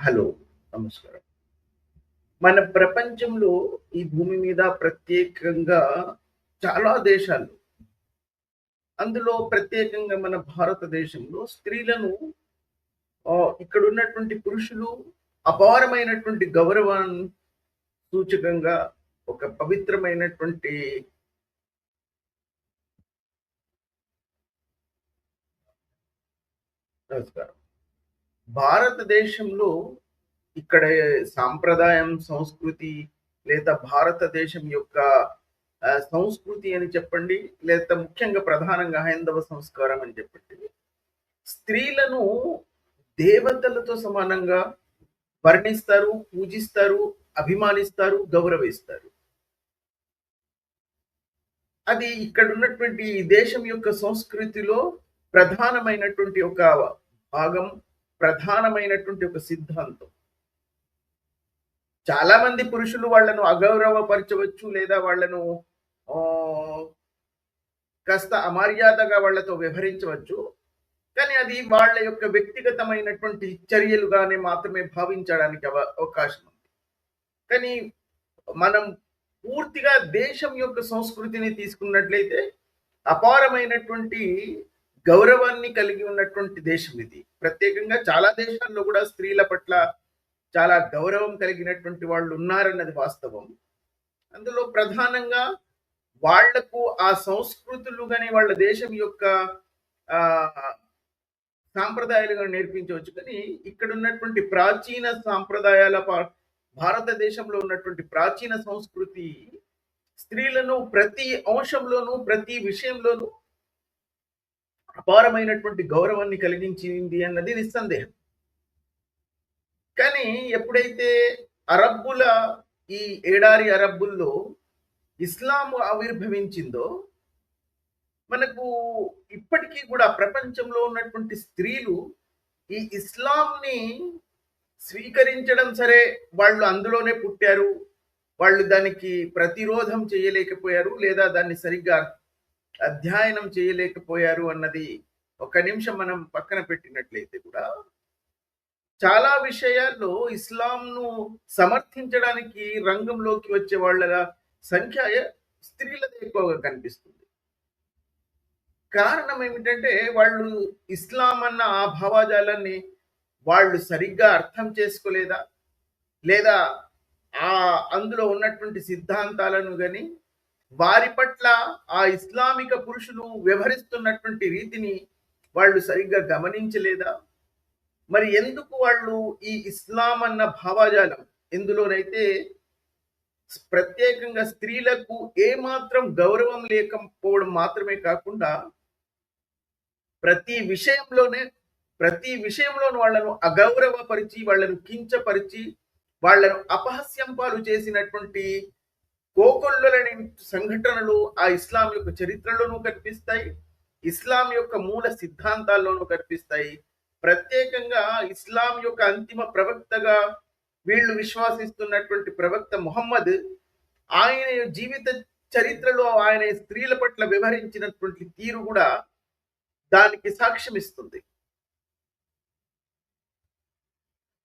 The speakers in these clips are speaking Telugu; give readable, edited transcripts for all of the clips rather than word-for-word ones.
హలో. నమస్కారం. మన ప్రపంచంలో ఈ భూమి మీద ప్రత్యేకంగా చాలా దేశాలు, అందులో ప్రత్యేకంగా మన భారతదేశంలో స్త్రీలను ఇక్కడున్నటువంటి పురుషులు అపారమైనటువంటి గౌరవాన్ని సూచకంగా ఒక పవిత్రమైనటువంటి నమస్కారం. భారతదేశంలో ఇక్కడ సాంప్రదాయం, సంస్కృతి లేదా భారతదేశం యొక్క సంస్కృతి అని చెప్పండి, లేదా ముఖ్యంగా ప్రధానంగా హైందవ సంస్కారం అని చెప్పండి. స్త్రీలను దేవతలతో సమానంగా వర్ణిస్తారు, పూజిస్తారు, అభిమానిస్తారు, గౌరవిస్తారు. అది ఇక్కడున్నటువంటి ఈ దేశం యొక్క సంస్కృతిలో ప్రధానమైనటువంటి ఒక భాగం, ప్రధానమైనటువంటి ఒక సిద్ధాంతం. చాలా మంది పురుషులు వాళ్ళను అగౌరవపరచవచ్చు లేదా వాళ్ళను ఆహ్, కాస్త అమర్యాదగా వాళ్ళతో వ్యవహరించవచ్చు. కానీ అది వాళ్ళ యొక్క వ్యక్తిగతమైనటువంటి చర్యలుగానే మాత్రమే భావించడానికి అవకాశం ఉంది. కానీ మనం పూర్తిగా దేశం యొక్క సంస్కృతిని తీసుకున్నట్లయితే అపారమైనటువంటి గౌరవాన్ని కలిగి ఉన్నటువంటి దేశం ఇది. ప్రత్యేకంగా చాలా దేశాల్లో కూడా స్త్రీల పట్ల చాలా గౌరవం కలిగినటువంటి వాళ్ళు ఉన్నారన్నది వాస్తవం. అందులో ప్రధానంగా వాళ్లకు ఆ సంస్కృతులు గాని, వాళ్ళ దేశం యొక్క ఆహ్, సాంప్రదాయాలుగా నేర్పించవచ్చు. కానీ ఇక్కడున్నటువంటి ప్రాచీన సాంప్రదాయాల భారతదేశంలో ఉన్నటువంటి ప్రాచీన సంస్కృతి స్త్రీలను ప్రతి అంశంలోనూ, ప్రతి విషయంలోనూ అపారమైనటువంటి గౌరవాన్ని కలిగించింది అన్నది నిస్సందేహం. కానీ ఎప్పుడైతే అరబ్బుల ఈ ఏడారి అరబ్బుల్లో ఇస్లాం ఆవిర్భవించిందో, మనకు ఇప్పటికీ కూడా ప్రపంచంలో ఉన్నటువంటి స్త్రీలు ఈ ఇస్లాంని స్వీకరించడం సరే, వాళ్ళు అందులోనే పుట్టారు. వాళ్ళు దానికి ప్రతిరోధం చేయలేకపోయారు, లేదా దాన్ని సరిగ్గా అధ్యయనం చేయలేకపోయారు అన్నది ఒక నిమిషం మనం పక్కన పెట్టినట్లయితే కూడా, చాలా విషయాల్లో ఇస్లాంను సమర్థించడానికి రంగంలోకి వచ్చే వాళ్ళ సంఖ్య స్త్రీలదే ఎక్కువగా కనిపిస్తుంది. కారణం ఏమిటంటే, వాళ్ళు ఇస్లాం అన్న ఆ భావజాలాన్ని వాళ్ళు సరిగ్గా అర్థం చేసుకోలేదా? లేదా అందులో ఉన్నటువంటి సిద్ధాంతాలను గాని, వారి పట్ల ఆ ఇస్లామిక పురుషులు వ్యవహరిస్తున్నటువంటి రీతిని వాళ్ళు సరిగ్గా గమనించలేదా? మరి ఎందుకు వాళ్ళు ఈ ఇస్లాం అన్న భావజాలం ఎందులోనైతే ప్రత్యేకంగా స్త్రీలకు ఏమాత్రం గౌరవం లేకపోవడం మాత్రమే కాకుండా, ప్రతి విషయంలోనూ వాళ్ళను అగౌరవపరిచి, వాళ్ళను కించపరిచి, వాళ్ళను అపహాస్యం పాలు చేసినటువంటి కోకొల్లలని సంఘటనలు ఆ ఇస్లాం యొక్క చరిత్రలోనూ కనిపిస్తాయి. ఇస్లాం యొక్క మూల సిద్ధాంతాల్లోనూ కనిపిస్తాయి. ప్రత్యేకంగా ఇస్లాం యొక్క అంతిమ ప్రవక్తగా వీళ్ళు విశ్వాసిస్తున్నటువంటి ప్రవక్త ముహమ్మద్, ఆయన జీవిత చరిత్రలో ఆయన స్త్రీల పట్ల వ్యవహరించినటువంటి తీరు కూడా దానికి సాక్ష్యం ఇస్తుంది.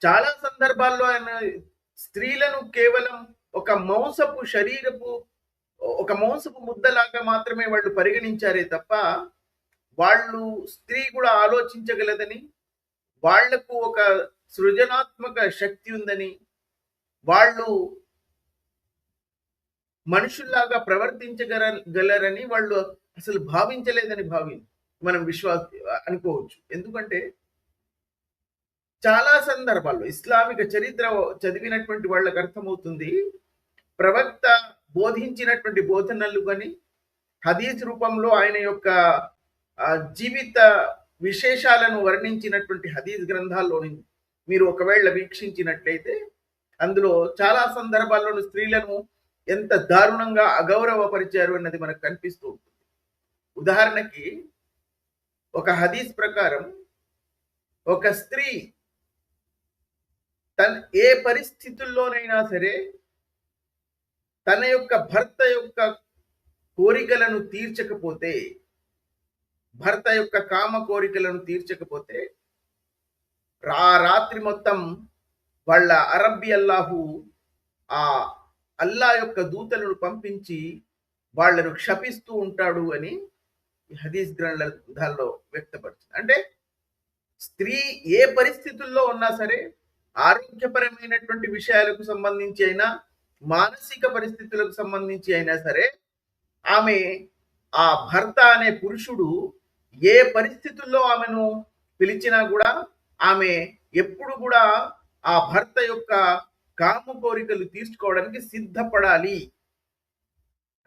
చాలా సందర్భాల్లో ఆయన స్త్రీలను కేవలం ఒక మాంసపు ముద్దలాగా మాత్రమే వాళ్ళు పరిగణించారే తప్ప, వాళ్ళు స్త్రీ కూడా ఆలోచించగలదని, వాళ్లకు ఒక సృజనాత్మక శక్తి ఉందని, వాళ్ళు మనుషుల్లాగా ప్రవర్తించగలరని వాళ్ళు అసలు భావించలేదని మనం అనుకోవచ్చు. ఎందుకంటే చాలా సందర్భాల్లో ఇస్లామిక చరిత్ర చదివినటువంటి వాళ్ళకి అర్థమవుతుంది, ప్రవక్త బోధించినటువంటి బోధనలు కానీ, హదీస్ రూపంలో ఆయన యొక్క జీవిత విశేషాలను వర్ణించినటువంటి హదీస్ గ్రంథాల్లోని మీరు ఒకవేళ వీక్షించినట్లయితే, అందులో చాలా సందర్భాల్లోనూ స్త్రీలను ఎంత దారుణంగా అగౌరవపరిచారు అన్నది మనకు కనిపిస్తూ ఉంటుంది. ఉదాహరణకి ఒక హదీస్ ప్రకారం ఒక స్త్రీ ఏ పరిస్థితుల్లోనైనా సరే తన యొక్క భర్త యొక్క కోరికలను తీర్చకపోతే, భర్త యొక్క కామ కోరికలను తీర్చకపోతే, రాత్రి మొత్తం వాళ్ళ అరబ్బీ అల్లాహు ఆ అల్లా యొక్క దూతలను పంపించి వాళ్ళను క్షపిస్తూ ఉంటాడు అని హదీస్ గ్రంథాల్లో వ్యక్తపడుతుంది. అంటే స్త్రీ ఏ పరిస్థితుల్లో ఉన్నా సరే, ఆరోగ్యపరమైనటువంటి విషయాలకు సంబంధించి అయినా, మానసిక పరిస్థితులకు సంబంధించి అయినా సరే, ఆమె ఆ భర్త అనే పురుషుడు ఏ పరిస్థితుల్లో ఆమెను పిలిచినా కూడా ఆమె ఎప్పుడు కూడా ఆ భర్త యొక్క కామ కోరికలు తీర్చుకోవడానికి సిద్ధపడాలి,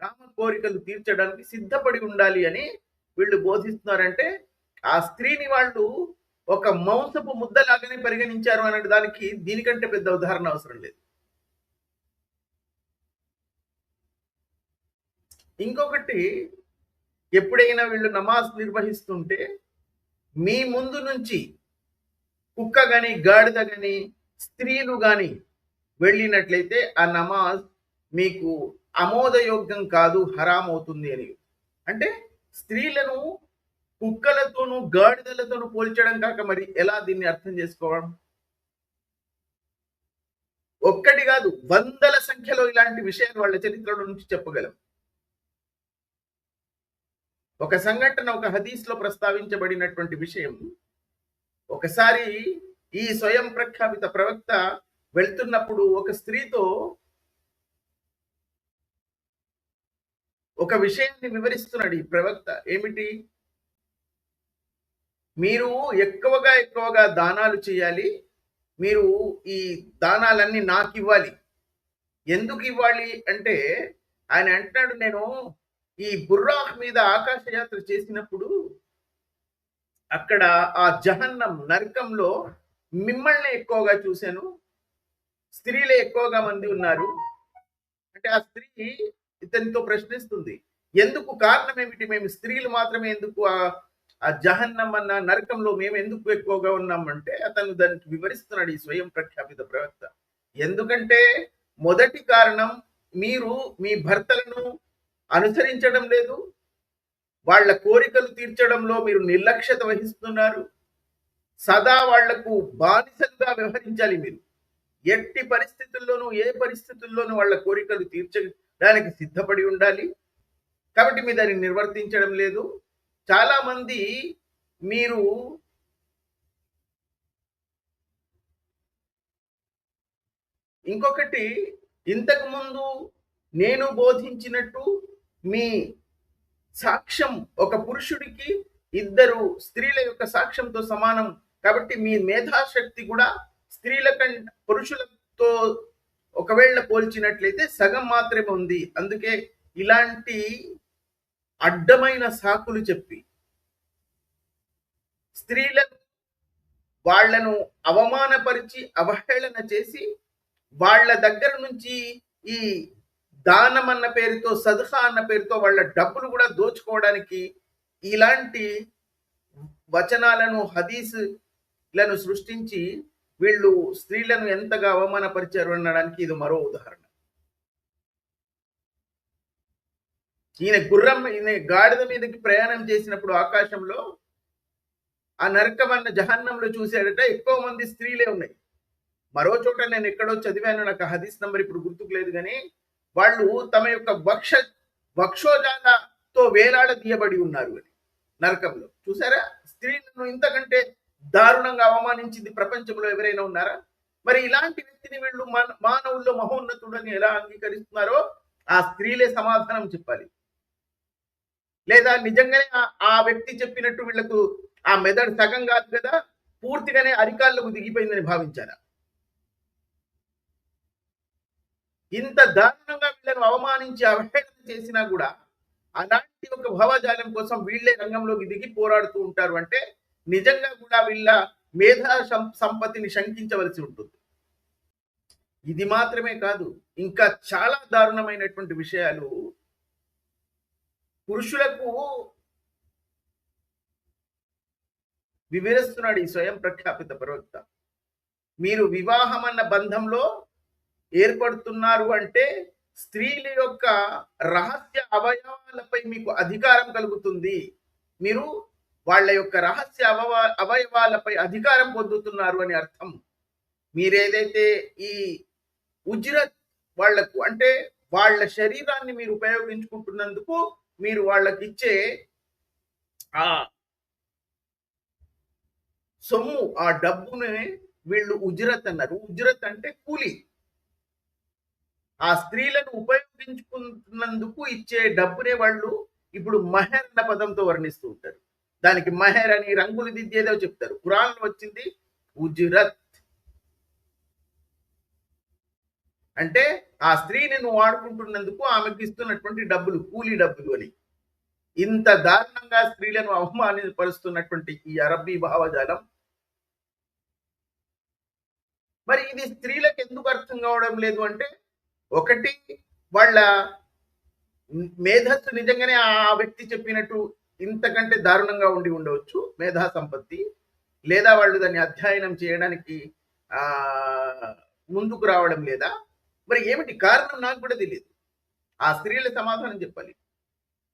కామ కోరికలు తీర్చడానికి సిద్ధపడి ఉండాలి అని వీళ్ళు బోధిస్తున్నారంటే ఆ స్త్రీని వాళ్ళు ఒక మాంసపు ముద్దలాగానే పరిగణించారు అనే దానికి దీనికంటే పెద్ద ఉదాహరణ అవసరం లేదు. ఇంకొకటి, ఎప్పుడైనా వీళ్ళు నమాజ్ నిర్వహిస్తుంటే మీ ముందు నుంచి కుక్క గాని, గాడిద గాని, స్త్రీలు గాని వెళ్ళినట్లయితే ఆ నమాజ్ మీకు ఆమోదయోగ్యం కాదు, హరాం అవుతుంది అని. అంటే స్త్రీలను కుక్కలతోనూ గాడిదలతోనూ పోల్చడం కాక మరి ఎలా దీన్ని అర్థం చేసుకోవడం? ఒక్కటి కాదు, వందల సంఖ్యలో ఇలాంటి విషయాలు వాళ్ళ చరిత్రలో నుంచి చెప్పగలం. ఒక సంఘటన ఒక హదీస్ లో ప్రస్తావించబడినటువంటి విషయం, ఒకసారి ఈ స్వయం ప్రఖ్యాపిత ప్రవక్త వెళ్తున్నప్పుడు ఒక స్త్రీతో ఒక విషయాన్ని వివరిస్తున్నాడు ఈ ప్రవక్త. ఏమిటి? మీరు ఎక్కువగా దానాలు చేయాలి, మీరు ఈ దానాలన్నీ నాకు ఇవ్వాలి. ఎందుకు ఇవ్వాలి అంటే ఆయన అంటున్నాడు, నేను ఈ బుర్రాహ్ మీద ఆకాశయాత్ర చేసినప్పుడు అక్కడ ఆ జహన్నం నరకంలో మిమ్మల్ని ఎక్కువగా చూశాను, స్త్రీలే ఎక్కువగా మంది ఉన్నారు. అంటే ఆ స్త్రీ ఇతనితో ప్రశ్నిస్తుంది, ఎందుకు, కారణం ఏమిటి, మేము స్త్రీలు మాత్రమే ఎందుకు ఆ జహన్నం అన్న నరకంలో మేము ఎందుకు ఎక్కువగా ఉన్నామంటే అతను దానికి వివరిస్తున్నాడు ఈ స్వయం ప్రఖ్యాపిత ప్రవక్త. ఎందుకంటే మొదటి కారణం, మీరు మీ భర్తలను అనుసరించడం లేదు, వాళ్ళ కోరికలు తీర్చడంలో మీరు నిర్లక్ష్యత వహిస్తున్నారు, సదా వాళ్లకు బానిసలుగా వ్యవహరించాలి. మీరు ఎట్టి పరిస్థితుల్లోనూ ఏ పరిస్థితుల్లోనూ వాళ్ళ కోరికలు తీర్చడానికి సిద్ధపడి ఉండాలి. కాబట్టి మీరు దాన్ని నిర్వర్తించడం లేదు. చాలా మంది మీరు ఇంకొకటి, ఇంతకు ముందు నేను బోధించినట్టు మీ సాక్ష్యం ఒక పురుషుడికి ఇద్దరు స్త్రీల యొక్క సాక్ష్యంతో సమానం. కాబట్టి మీ మేధాశక్తి కూడా స్త్రీల కంటే పురుషులతో ఒకవేళ పోల్చినట్లయితే సగం మాత్రమే ఉంది. అందుకే ఇలాంటి అడ్డమైన సాకులు చెప్పి స్త్రీలను వాళ్లను అవమానపరిచి అవహేళన చేసి వాళ్ళ దగ్గర నుంచి ఈ దానం అన్న పేరుతో, సదఖా అన్న పేరుతో వాళ్ళ డబ్బులు కూడా దోచుకోవడానికి ఇలాంటి వచనాలను, హదీసులను సృష్టించి వీళ్ళు స్త్రీలను ఎంతగా అవమానపరిచారు అనడానికి ఇది మరో ఉదాహరణ. ఈయన గాడిద మీదకి ప్రయాణం చేసినప్పుడు ఆకాశంలో ఆ నరకమన్న జహన్నంలో చూశాడట, ఎక్కువ మంది స్త్రీలే ఉన్నాయి. మరో చోట నేను ఎక్కడో చదివాను, నాకు హదీస్ నంబర్ ఇప్పుడు గుర్తుకు లేదు, కానీ వాళ్ళు తమ యొక్క వక్షోజాలతో వేలాడదీయబడి ఉన్నారు అని నరకంలో. చూసారా? స్త్రీలను ఇంతకంటే దారుణంగా అవమానించింది ప్రపంచంలో ఎవరైనా ఉన్నారా? మరి ఇలాంటి వ్యక్తిని వీళ్ళు మానవుల్లో మహోన్నతుడని ఎలా అంగీకరిస్తున్నారో ఆ స్త్రీలే సమాధానం చెప్పాలి. లేదా నిజంగానే ఆ వ్యక్తి చెప్పినట్టు వీళ్లకు ఆ మెదడు సగం కాదు కదా, పూర్తిగానే అరికాళ్ళకు దిగిపోయిందని భావించారా? ఇంత దారుణంగా వీళ్ళను అవమానించి అవహేళన చేసినా కూడా అలాంటి ఒక భావజాలం కోసం వీళ్ళే రంగంలోకి దిగి పోరాడుతూ ఉంటారు. అంటే నిజంగా కూడా వీళ్ళ మేధా సంపత్తిని శంకించవలసి ఉంటుంది. ఇది మాత్రమే కాదు, ఇంకా చాలా దారుణమైనటువంటి విషయాలు పురుషులకు వివరిస్తున్నాడు ఈ స్వయం ప్రఖ్యాపిత ప్రవక్త. మీరు వివాహం అన్న బంధంలో ఏర్పడుతున్నారు అంటే స్త్రీల యొక్క రహస్య అవయవాలపై మీకు అధికారం కలుగుతుంది, మీరు వాళ్ళ యొక్క రహస్య అవయవాలపై అధికారం పొందుతున్నారు అని అర్థం. మీరేదైతే ఈ ఉజ్రత్ వాళ్లకు అంటే వాళ్ళ శరీరాన్ని మీరు ఉపయోగించుకుంటున్నందుకు మీరు వాళ్ళకిచ్చే ఆ సొమ్ము, ఆ డబ్బుని వీళ్ళు ఉజ్రత్ అన్నారు. ఉజ్రత్ అంటే కూలి. ఆ స్త్రీలను ఉపయోగించుకున్నందుకు ఇచ్చే డబ్బునే వాళ్ళు ఇప్పుడు మహర్ అన్న పదంతో వర్ణిస్తూ ఉంటారు. దానికి మహర్ అని రంగులు దిద్దేదో చెప్తారు. ఖురాన్‌లో వచ్చింది ఉజ్రత్. అంటే ఆ స్త్రీని నువ్వు వాడుకుంటున్నందుకు ఆమెకి ఇస్తున్నటువంటి డబ్బులు, కూలీ డబ్బులు అని. ఇంత దారుణంగా స్త్రీలను అవమానపరుస్తున్నటువంటి ఈ అరబ్బీ భావజాలం మరి ఇది స్త్రీలకు ఎందుకు అర్థం కావడం లేదు అంటే, ఒకటి వాళ్ళ మేధస్సు నిజంగానే ఆ వ్యక్తి చెప్పినట్టు ఇంతకంటే దారుణంగా ఉండి ఉండవచ్చు మేధా సంపత్తి. లేదా వాళ్ళు దాన్ని అధ్యయనం చేయడానికి ముందుకు రావడం లేదా? మరి ఏమిటి కారణం నాకు కూడా తెలియదు. ఆ స్త్రీల సమాధానం చెప్పాలి.